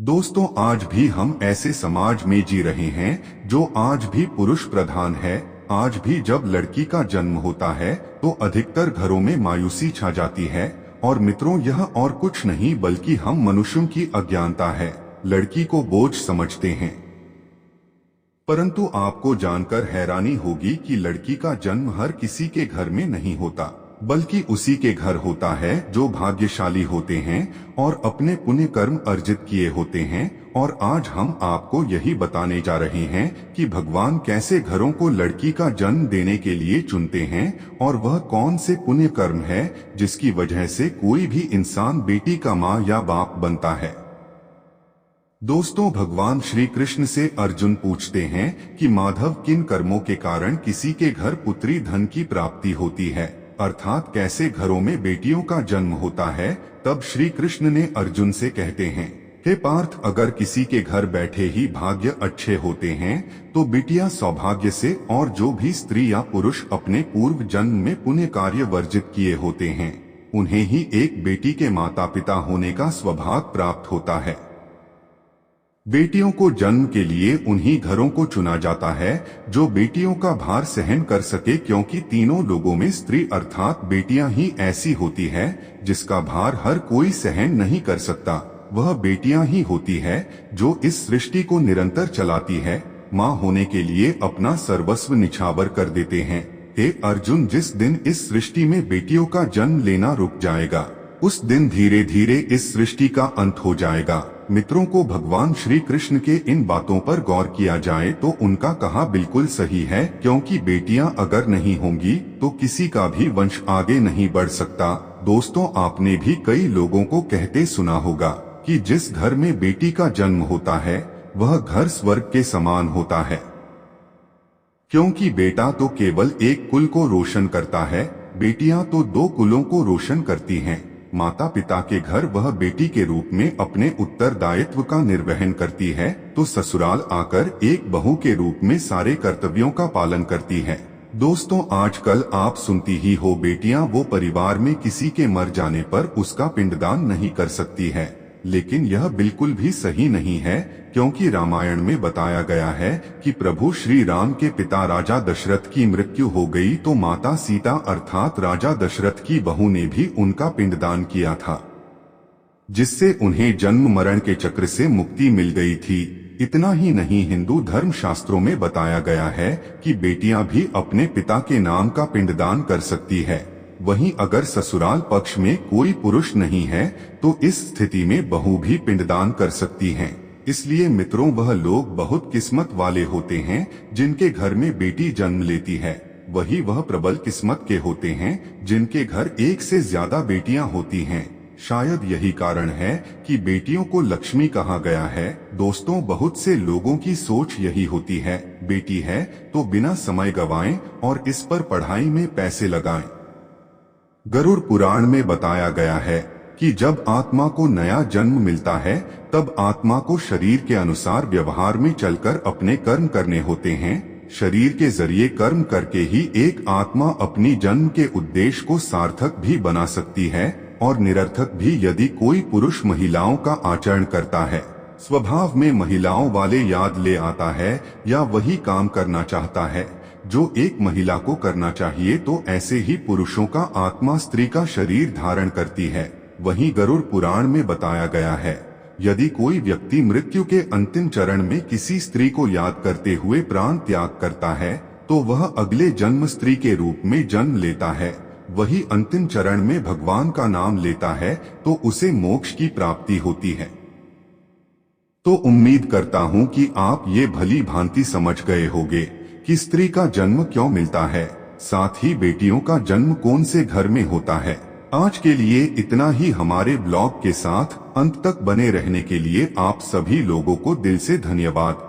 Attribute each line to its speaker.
Speaker 1: दोस्तों, आज भी हम ऐसे समाज में जी रहे हैं जो आज भी पुरुष प्रधान है। आज भी जब लड़की का जन्म होता है तो अधिकतर घरों में मायूसी छा जाती है। और मित्रों, यह और कुछ नहीं बल्कि हम मनुष्यों की अज्ञानता है। लड़की को बोझ समझते हैं, परंतु आपको जानकर हैरानी होगी कि लड़की का जन्म हर किसी के घर में नहीं होता, बल्कि उसी के घर होता है जो भाग्यशाली होते हैं और अपने पुण्य कर्म अर्जित किए होते हैं। और आज हम आपको यही बताने जा रहे हैं कि भगवान कैसे घरों को लड़की का जन्म देने के लिए चुनते हैं और वह कौन से पुण्य कर्म है जिसकी वजह से कोई भी इंसान बेटी का माँ या बाप बनता है। दोस्तों, भगवान श्री कृष्ण से अर्जुन पूछते हैं कि माधव, किन कर्मों के कारण किसी के घर पुत्री धन की प्राप्ति होती है, अर्थात कैसे घरों में बेटियों का जन्म होता है। तब श्री कृष्ण ने अर्जुन से कहते हैं, हे पार्थ, अगर किसी के घर बैठे ही भाग्य अच्छे होते हैं तो बिटिया सौभाग्य से, और जो भी स्त्री या पुरुष अपने पूर्व जन्म में पुण्य कार्य वर्जित किए होते हैं उन्हें ही एक बेटी के माता पिता होने का सौभाग्य प्राप्त होता है। बेटियों को जन्म के लिए उन्हीं घरों को चुना जाता है जो बेटियों का भार सहन कर सके, क्योंकि तीनों लोगों में स्त्री अर्थात बेटियां ही ऐसी होती है जिसका भार हर कोई सहन नहीं कर सकता। वह बेटियां ही होती है जो इस सृष्टि को निरंतर चलाती है, माँ होने के लिए अपना सर्वस्व निछावर कर देते हैं। हे अर्जुन, जिस दिन इस सृष्टि में बेटियों का जन्म लेना रुक जाएगा उस दिन धीरे धीरे इस सृष्टि का अंत हो जाएगा। मित्रों को भगवान श्री कृष्ण के इन बातों पर गौर किया जाए तो उनका कहा बिल्कुल सही है, क्योंकि बेटियां अगर नहीं होंगी तो किसी का भी वंश आगे नहीं बढ़ सकता। दोस्तों, आपने भी कई लोगों को कहते सुना होगा कि जिस घर में बेटी का जन्म होता है वह घर स्वर्ग के समान होता है, क्योंकि बेटा तो केवल एक कुल को रोशन करता है, बेटियां तो दो कुलों को रोशन करती हैं। माता पिता के घर वह बेटी के रूप में अपने उत्तरदायित्व का निर्वहन करती है तो ससुराल आकर एक बहू के रूप में सारे कर्तव्यों का पालन करती है। दोस्तों, आजकल आप सुनती ही हो, बेटियां वो परिवार में किसी के मर जाने पर उसका पिंडदान नहीं कर सकती है। लेकिन यह बिल्कुल भी सही नहीं है, क्योंकि रामायण में बताया गया है कि प्रभु श्री राम के पिता राजा दशरथ की मृत्यु हो गई तो माता सीता अर्थात राजा दशरथ की बहू ने भी उनका पिंडदान किया था, जिससे उन्हें जन्म मरण के चक्र से मुक्ति मिल गई थी। इतना ही नहीं, हिंदू धर्म शास्त्रों में बताया गया है कि बेटियां भी अपने पिता के नाम का पिंडदान कर सकती है। वहीं अगर ससुराल पक्ष में कोई पुरुष नहीं है तो इस स्थिति में बहू भी पिंडदान कर सकती हैं। इसलिए मित्रों, वह लोग बहुत किस्मत वाले होते हैं जिनके घर में बेटी जन्म लेती है। वह प्रबल किस्मत के होते हैं जिनके घर एक से ज्यादा बेटियां होती हैं। शायद यही कारण है कि बेटियों को लक्ष्मी कहा गया है। दोस्तों, बहुत से लोगों की सोच यही होती है, बेटी है तो बिना समय गवाएं और इस पर पढ़ाई में पैसे लगाएं। गरुड़ पुराण में बताया गया है कि जब आत्मा को नया जन्म मिलता है तब आत्मा को शरीर के अनुसार व्यवहार में चलकर अपने कर्म करने होते हैं। शरीर के जरिए कर्म करके ही एक आत्मा अपनी जन्म के उद्देश्य को सार्थक भी बना सकती है और निरर्थक भी, यदि कोई पुरुष महिलाओं का आचरण करता है, स्वभाव में महिलाओं वाले याद ले आता है या वही काम करना चाहता है जो एक महिला को करना चाहिए, तो ऐसे ही पुरुषों का आत्मा स्त्री का शरीर धारण करती है। वहीं गरुड़ पुराण में बताया गया है, यदि कोई व्यक्ति मृत्यु के अंतिम चरण में किसी स्त्री को याद करते हुए प्राण त्याग करता है तो वह अगले जन्म स्त्री के रूप में जन्म लेता है। वही अंतिम चरण में भगवान का नाम लेता है तो उसे मोक्ष की प्राप्ति होती है। तो उम्मीद करता हूँ कि आप ये भली भांति समझ गए होंगे कि स्त्री का जन्म क्यों मिलता है, साथ ही बेटियों का जन्म कौन से घर में होता है। आज के लिए इतना ही। हमारे ब्लॉग के साथ अंत तक बने रहने के लिए आप सभी लोगों को दिल से धन्यवाद।